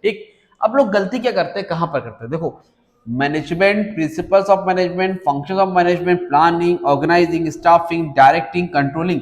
ठीक। अब लोग गलती क्या करते हैं, कहां पर करते हैं, देखो management, principles of management, functions of management, planning, organising, staffing, directing, controlling,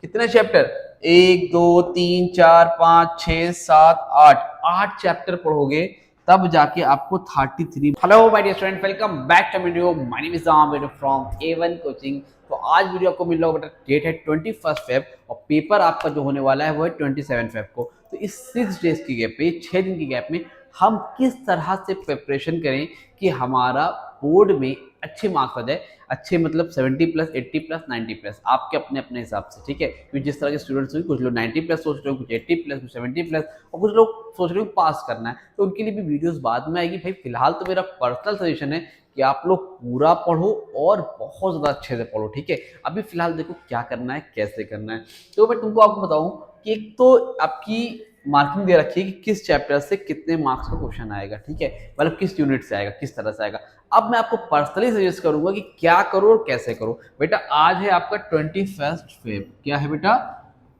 कितने चैप्टर, एक दो तीन चार पांच छह सात आठ, 8 चैप्टर पढ़ोगे तब जाके आपको 33। Hello my dear student, welcome back to video. My name is Aamir from A1 coaching. तो आज वीडियो आपको मिल रहा होगा, डेट है 21 फेब और पेपर आपका जो होने वाला है वो है 27 फेब को। तो इस 6 डेज की गैप पे, 6 दिन की गैप में हम किस तरह से प्रिपरेशन करें कि हमारा बोर्ड में अच्छे मार्क्स आ जाए। अच्छे मतलब 70 प्लस, 80 प्लस, 90 प्लस, आपके अपने अपने हिसाब से, ठीक है। क्योंकि जिस तरह के स्टूडेंट्स हैं, कुछ लोग 90 प्लस सोच रहे हो, कुछ 80 प्लस, कुछ 70 प्लस, और कुछ लोग सोच रहे हो पास करना है, तो उनके लिए भी वीडियोस बाद में आएगी। भाई फिलहाल तो मेरा पर्सनल सजेशन है कि आप लोग पूरा पढ़ो और बहुत ज़्यादा अच्छे से पढ़ो, ठीक है। अभी फिलहाल देखो क्या करना है, कैसे करना है। तो मैं तुमको आपको बताऊं कि एक तो आपकी मार्किंग दे रखी है कि किस चैप्टर से कितने मार्क्स का क्वेश्चन आएगा, ठीक है, मतलब किस यूनिट से आएगा, किस तरह से आएगा। अब मैं आपको पर्सनली सजेस्ट करूंगा कि क्या करो और कैसे करो। बेटा आज है आपका 21 फेब, क्या है बेटा,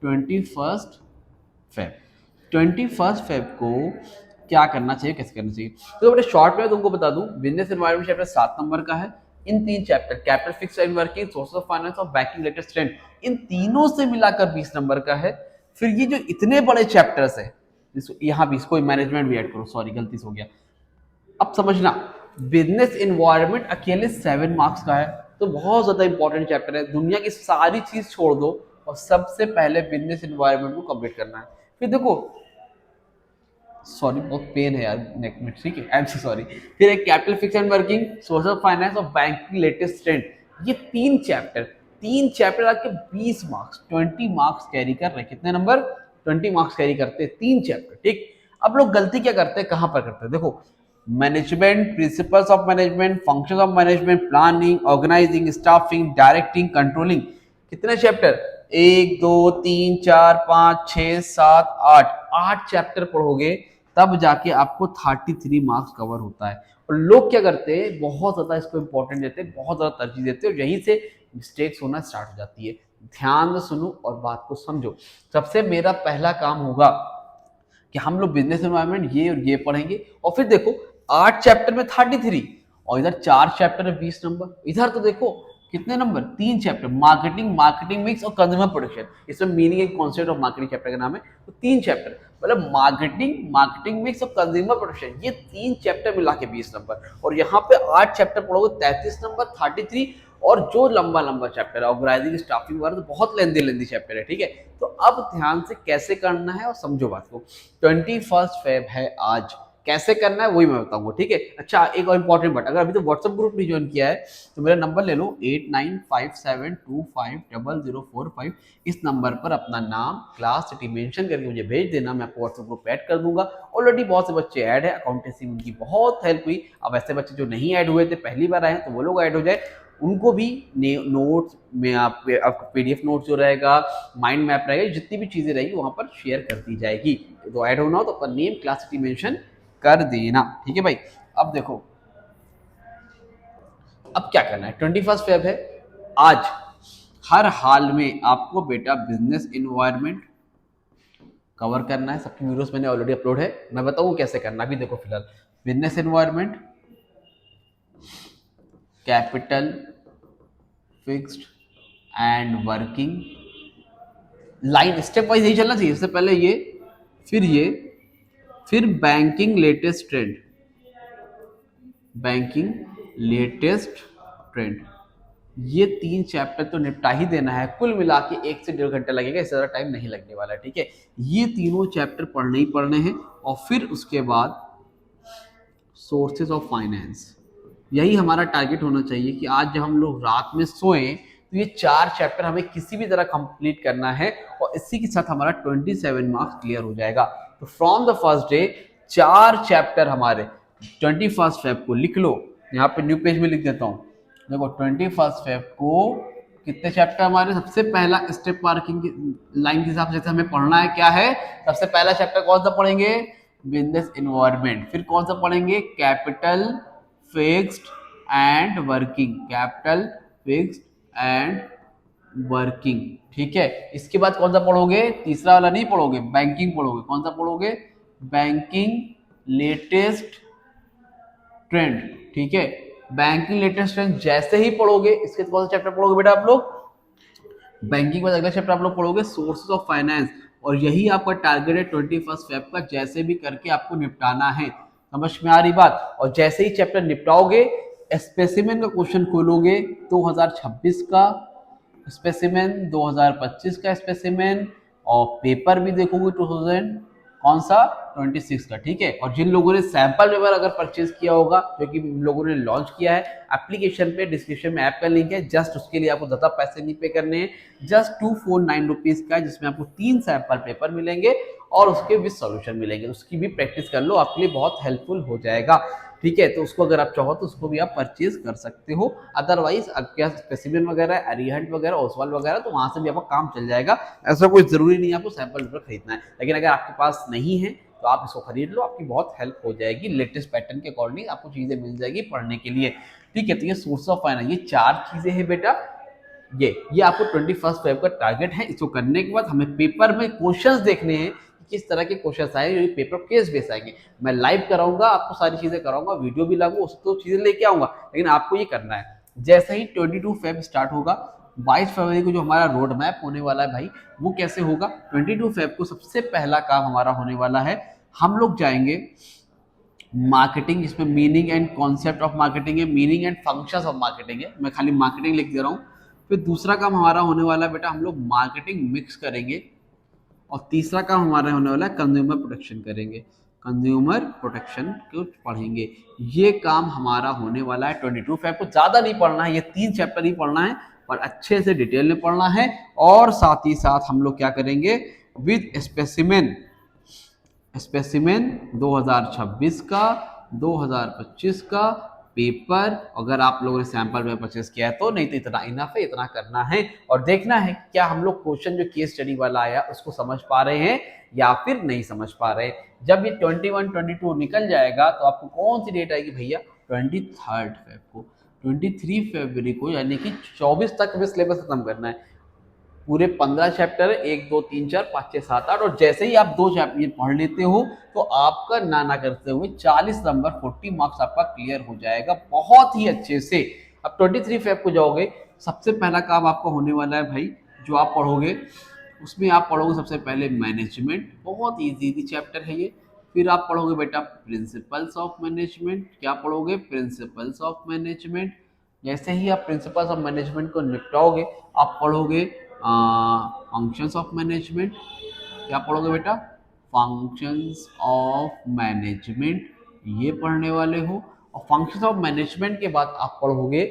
21 फेब। 21 फेब को क्या करना चाहिए, कैसे करना चाहिए, तो बेटा शॉर्ट में तुमको बता दूं, बिजनेस एनवायरनमेंट चैप्टर 7 नंबर का है। इन 3 chapter, capital, fixed and working, source of finance और बैंकिंग रिलेटेड ट्रेंड, इन तीनों से मिलाकर 20 नंबर का है। फिर ये जो इतने बड़े चैप्टर्स है, यहाँ भी इसको मैनेजमेंट भी ऐड करो, सॉरी गलती से हो गया। अब समझना, बिजनेस इन्वायरमेंट अकेले 7 मार्क्स का है, तो बहुत ज्यादा इंपॉर्टेंट चैप्टर है। दुनिया की सारी चीज छोड़ दो और सबसे पहले बिजनेस इन्वायरमेंट को कंप्लीट करना है। फिर देखो, सॉरी बहुत पेन है यार नेक में, ठीक है, आई एम सॉरी। फिर एक capital, fix and working, social finance और बैंकिंग लेटेस्ट ट्रेंड, ये 3 चैप्टर आपके 20 मार्क्स, 20 मार्क्स कैरी कर रहे हैं। कितने नंबर, 20 मार्क्स कैरी करते हैं 3 चैप्टर, ठीक। अब लोग गलती क्या करते हैं, कहां पर करते हैं, देखो management, principles of management, functions of management, planning, organising, staffing, directing, controlling, कितने चैप्टर, एक दो तीन चार पांच छह सात आठ, 8 चैप्टर पढ़ोगे तब जाके आपको 33 मार्क्स कवर होता है। और लोग क्या करते हैं, बहुत ज्यादा इसको इंपॉर्टेंट देते हैं, बहुत ज्यादा तरजीह देते हैं और यहीं से मिस्टेक्स होना स्टार्ट हो जाती है। ध्यान से सुनो और बात को समझो। सबसे मेरा पहला काम होगा कि हम लोग बिजनेस एनवायरनमेंट ये और ये पढ़ेंगे, और फिर देखो 8 चैप्टर में 33, और इधर 4 चैप्टर में 20 नंबर, इधर तो देखो कितने number, 3 chapter, marketing, marketing mix और कंज्यूमर प्रोडक्शन, इसमें meaning and concept of marketing chapter का नाम है। तो 3 चैप्टर, मतलब मार्केटिंग, मार्केटिंग मिक्स और कंज्यूमर प्रोडक्शन, ये 3 चैप्टर मिला के 20 नंबर, और यहाँ पे 8 चैप्टर पढ़ोगे 33 नंबर, 33। और जो लंबा लंबा चैप्टर है ऑर्गेनाइजिंग, स्टाफिंग वगैरह, तो बहुत लेंदी चैप्टर है, ठीक है। तो अब ध्यान से कैसे करना है और समझो बात को। 21 फेब है आज, कैसे करना है वही मैं बताऊंगा, ठीक है। अच्छा एक और इंपॉर्टेंट बात, अगर अभी तो व्हाट्सएप ग्रुप नहीं ज्वाइन किया है तो मेरा नंबर ले लो 8957250045। इस नंबर पर अपना नाम, क्लास, सिटी मेंशन करके मुझे भेज देना, मैं आपको व्हाट्सएप ग्रुप ऐड कर दूंगा। ऑलरेडी बहुत से बच्चे ऐड है, अकाउंटेंसी में उनकी बहुत हेल्प हुई। अब ऐसे बच्चे जो नहीं ऐड हुए थे, पहली बार आए हैं, तो वो लोग ऐड हो जाए, उनको भी नोट्स में आपको पीडीएफ नोट्स जो रहेगा, माइंड मैप रहेगा, जितनी भी चीजें रहेगी वहां पर शेयर कर दी जाएगी। तो ऐड होना हो तो अपना नेम, क्लास, सिटी मेंशन कर देना, ठीक है भाई। अब देखो, अब क्या करना है, 21 फेब है आज, हर हाल में आपको बेटा बिजनेस इन्वायरमेंट कवर करना है। सबकी वीडियोस मैंने ऑलरेडी अपलोड है, मैं बताऊं कैसे करना। अभी देखो फिलहाल business environment, capital, fixed and working, line step wise यही चलना चाहिए। सबसे पहले ये, फिर banking latest trend, banking latest trend, ये 3 चैप्टर तो निपटा ही देना है। कुल मिला के 1 से 1.5 घंटा लगेगा, इससे ज़्यादा टाइम नहीं लगने वाला है, ठीक है। ये तीनों चैप्टर पढ़ने ही पढ़ने हैं, और फिर उसके बाद सोर्सेज ऑफ फाइनेंस, यही हमारा टारगेट होना चाहिए कि आज जब हम लोग रात में सोएं तो ये 4 चैप्टर हमें किसी भी तरह कंप्लीट करना है, और इसी के साथ हमारा 27 मार्क्स क्लियर हो जाएगा। तो from the first day 4 chapter हमारे, 21 फेब को लिख लो, यहाँ पे न्यू पेज में लिख देता हूँ। देखो 21 फेब को कितने चैप्टर हमारे, सबसे पहला स्टेप मार्किंग लाइन के हिसाब से हमें पढ़ना है, क्या है, सबसे पहला चैप्टर कौन सा पढ़ेंगे, बिजनेस इन्वायरमेंट। फिर कौन सा पढ़ेंगे, capital, fixed and working, capital, fixed and working, ठीक है। इसके बाद कौन सा पढ़ोगे, तीसरा वाला नहीं पढ़ोगे, बैंकिंग पढ़ोगे। कौन सा पढ़ोगे, बैंकिंग लेटेस्ट ट्रेंड, ठीक है। बैंकिंग लेटेस्ट ट्रेंड जैसे ही पढ़ोगे, इसके कौन सा चैप्टर पढ़ोगे बेटा आप लोग? बैंकिंग का अगला चैप्टर आप लोग पढ़ोगे सोर्सेज ऑफ फाइनेंस, और यही आपका टारगेट है 21 फेब का, जैसे भी करके आपको निपटाना है। समझ में आ रही बात? और जैसे ही चैप्टर निपटाओगे, स्पेसिमेन का क्वेश्चन खोलोगे 2026 का स्पेसिमेन, 2025 का स्पेसिमेन, और पेपर भी देखोगे 2000 कौन सा 26 का, ठीक है। और जिन लोगों ने सैंपल पेपर अगर परचेज किया होगा, जो कि लोगों ने लॉन्च किया है एप्लीकेशन पे, डिस्क्रिप्शन में ऐप का लिंक है, जस्ट उसके लिए आपको ज़्यादा पैसे नहीं पे करने हैं, जस्ट 249 रुपीज़ का है, जिसमें आपको 3 सैंपल पेपर मिलेंगे और उसके विद सॉल्यूशन मिलेंगे। उसकी भी प्रैक्टिस कर लो, आपके लिए बहुत हेल्पफुल हो जाएगा, ठीक है। तो उसको अगर आप चाहो तो उसको भी आप परचेज कर सकते हो। अदरवाइज क्या स्पेसिमेन वगैरह, एरिहंट वगैरह, ओसवाल वगैरह, तो वहां से भी आपका काम चल जाएगा। ऐसा कोई जरूरी नहीं है आपको सैंपल पेपर खरीदना है, लेकिन अगर आपके पास नहीं है तो आप इसको खरीद लो, आपकी बहुत हेल्प हो जाएगी। लेटेस्ट पैटर्न के अकॉर्डिंग आपको चीजें मिल जाएगी पढ़ने के लिए, ठीक है। तो ये सोर्स ऑफ फाइनेंस, ये 4 चीजें हैं बेटा। ये आपको 21 फेब का टारगेट है। इसको करने के बाद हमें पेपर में क्वेश्चंस देखने हैं, किस तरह के क्वेश्चंस आए, जो पेपर केस बेस आएंगे। मैं लाइव कराऊंगा, आपको सारी चीजें कराऊंगा, वीडियो भी लाऊंगा, उस तो चीजें लेके आऊंगा, लेकिन आपको ये करना है। जैसे ही 22 फेब स्टार्ट होगा, 22 फरवरी को जो हमारा रोड मैप होने वाला है भाई, वो कैसे होगा? 22 फेब को सबसे पहला काम हमारा होने वाला है, हम लोग जाएंगे मार्केटिंग, जिसमें meaning and concept of marketing है, meaning and functions of marketing है, मैं खाली मार्केटिंग लिख दे रहा हूँ। फिर दूसरा काम हमारा होने वाला है बेटा, हम लोग मार्केटिंग मिक्स करेंगे, और तीसरा काम हमारा होने वाला है कंज्यूमर प्रोटेक्शन करेंगे, कंज्यूमर प्रोटेक्शन को पढ़ेंगे। ये काम हमारा होने वाला है 22 फेब को। ज़्यादा नहीं पढ़ना है, ये 3 चैप्टर ही पढ़ना है, और अच्छे से डिटेल में पढ़ना है। और साथ ही साथ हम लोग क्या करेंगे, विद स्पेसिमेन 2026 का, 2025 का पेपर, अगर आप लोगों ने सैंपल में परचेस किया है तो, नहीं तो इतना इनफ है, इतना करना है। और देखना है क्या हम लोग क्वेश्चन जो केस स्टडी वाला आया उसको समझ पा रहे हैं या फिर नहीं समझ पा रहे। जब ये 21 22 निकल जाएगा तो आपको कौन सी डेट आएगी भैया? 23 फेब को, 23 फरवरी को, यानी कि 24 तक हमें सिलेबस खत्म करना है। पूरे 15 चैप्टर है, 1 2 3 4 5 6 7 8, और जैसे ही आप 2 चैप्टर पढ़ लेते हो तो आपका ना करते हुए 40 नंबर 40 मार्क्स आपका क्लियर हो जाएगा बहुत ही अच्छे से। अब 23 फेब को जाओगे, सबसे पहला काम आपका होने वाला है भाई, जो आप पढ़ोगे उसमें आप पढ़ोगे सबसे पहले मैनेजमेंट, बहुत इजी चैप्टर है ये। फिर आप पढ़ोगे बेटा प्रिंसिपल्स ऑफ मैनेजमेंट, क्या पढ़ोगे? Principles of management. जैसे ही आप प्रिंसिपल्स ऑफ मैनेजमेंट को निपटाओगे, आप पढ़ोगे फंक्शंस ऑफ मैनेजमेंट। क्या पढ़ोगे बेटा? फंक्शंस ऑफ मैनेजमेंट, ये पढ़ने वाले हो। और फंक्शंस ऑफ मैनेजमेंट के बाद आप पढ़ोगे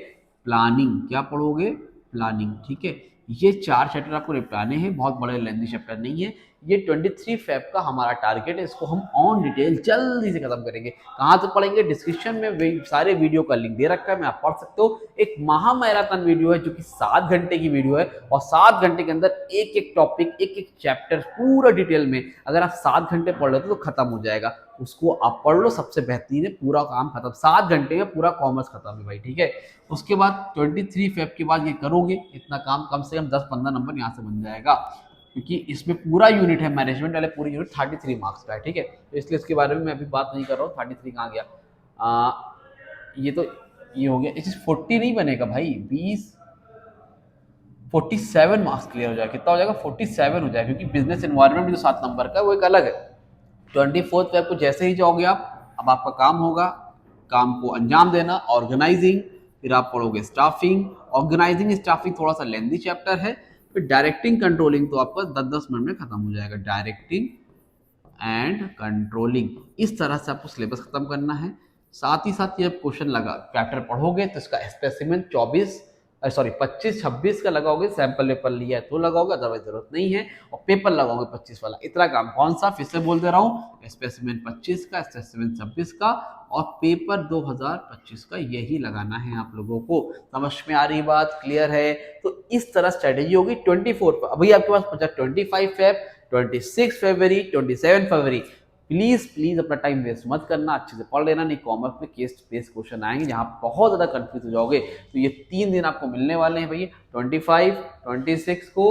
प्लानिंग। क्या पढ़ोगे? प्लानिंग, ठीक है। ये 4 चैप्टर आपको निपटाने हैं, बहुत बड़े लेंथी चैप्टर नहीं है। ये 23 फेब का हमारा टारगेट है, इसको हम ऑन डिटेल जल्दी से खत्म करेंगे। कहाँ से पढ़ेंगे? डिस्क्रिप्शन में सारे वीडियो का लिंक दे रखा है, मैं आप पढ़ सकते हो। एक महा मैराथन वीडियो है जो कि 7 घंटे की वीडियो है, और 7 घंटे के अंदर एक एक टॉपिक, एक एक चैप्टर पूरा डिटेल में, अगर आप 7 घंटे पढ़ लेते तो खत्म हो जाएगा। उसको आप पढ़ लो, सबसे बेहतरीन है, पूरा काम खत्म 7 घंटे में, पूरा कॉमर्स खत्म है भाई, ठीक है। उसके बाद 23 फेब के बाद ये करोगे, इतना काम कम से कम 10-15 नंबर यहाँ से बन जाएगा, क्योंकि इसमें पूरा यूनिट है, मैनेजमेंट वाले पूरी यूनिट 33 मार्क्स का है, ठीक है। तो इसलिए इसके बारे में मैं अभी बात नहीं कर रहा हूँ। 33 कहाँ गया? ये तो ये हो गया, इस 40 नहीं बनेगा भाई, 47 मार्क्स क्लियर हो जाएगा। कितना हो जाएगा? 47 हो जाएगा, क्योंकि बिजनेस एनवायरनमेंट भी जो 7 नंबर का वो एक अलग है। 24 फेब को जैसे ही जाओगे आप, अब आपका काम होगा, काम को अंजाम देना, ऑर्गेनाइजिंग। फिर आप पढ़ोगे स्टाफिंग, ऑर्गेनाइजिंग स्टाफिंग थोड़ा सा लेंथी चैप्टर है। फिर डायरेक्टिंग कंट्रोलिंग तो आपका 10-10 मिनट में खत्म हो जाएगा, डायरेक्टिंग एंड कंट्रोलिंग। इस तरह से आपको सिलेबस खत्म करना है। साथ ही साथ ये क्वेश्चन लगा चैप्टर पढ़ोगे तो इसका स्पेसिमेन 25-26 का लगाओगे, सैंपल पेपर लिया है तो लगाओगे, अदरवाइज जरूरत नहीं है। और पेपर लगाओगे 25 वाला। इतना काम कौन सा? फिर से बोल दे रहा हूँ, स्पेसिमेन 25 का, स्पेसिमेन 26 का, और पेपर 2025 का, यही लगाना है आप लोगों को। समझ में आ रही बात? क्लियर है? तो इस तरह स्ट्रेटेजी होगी 24 पर। अभी आपके पास बचा 25 फेब, 26 फरवरी, 27 फरवरी। प्लीज अपना टाइम वेस्ट मत करना, अच्छे से पढ़ लेना, नहीं कॉमर्स में केस बेस्ड क्वेश्चन आएंगे जहां बहुत ज्यादा कंफ्यूज हो जाओगे। तो ये 3 दिन आपको मिलने वाले हैं भैया, 25, 26 को,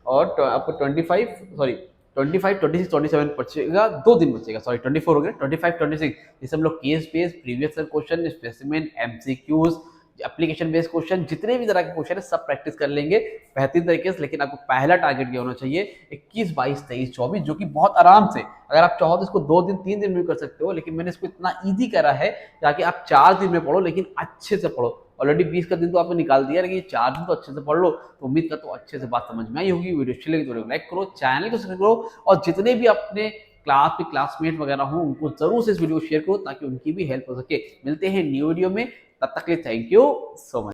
और आपको 25 सॉरी 25, 26, 27 बचेगा, 2 दिन बचेगा, सॉरी 24 हो गया, 25, 26 जैसे हम लोग case based, previous question, specimen, MCQs, application based question, जितने भी तरह के क्वेश्चन है सब प्रैक्टिस कर लेंगे बेहतरीन तरीके से। लेकिन आपको पहला टारगेट क्या होना चाहिए, 21, 22, 23, 24, जो कि बहुत आराम से, अगर आप चाहो तो इसको 2 दिन 3 दिन में कर सकते हो, लेकिन मैंने इसको इतना ईजी करा है ताकि आप 4 दिन में पढ़ो, लेकिन अच्छे से पढ़ो। ऑलरेडी 20 का दिन तो आपने निकाल दिया, लेकिन 4 दिन तो अच्छे से पढ़ लो। तो उम्मीद करता हूँ अच्छे से बात समझ में आई होगी। वीडियो अच्छी लगी तो लाइक करो, चैनल को सब्सक्राइब करो, और जितने भी अपने क्लास में क्लासमेट वगैरह हो उनको जरूर से इस वीडियो को शेयर करो ताकि उनकी भी हेल्प हो सके। मिलते हैं न्यू वीडियो में, तब तक के लिए थैंक यू सो मच।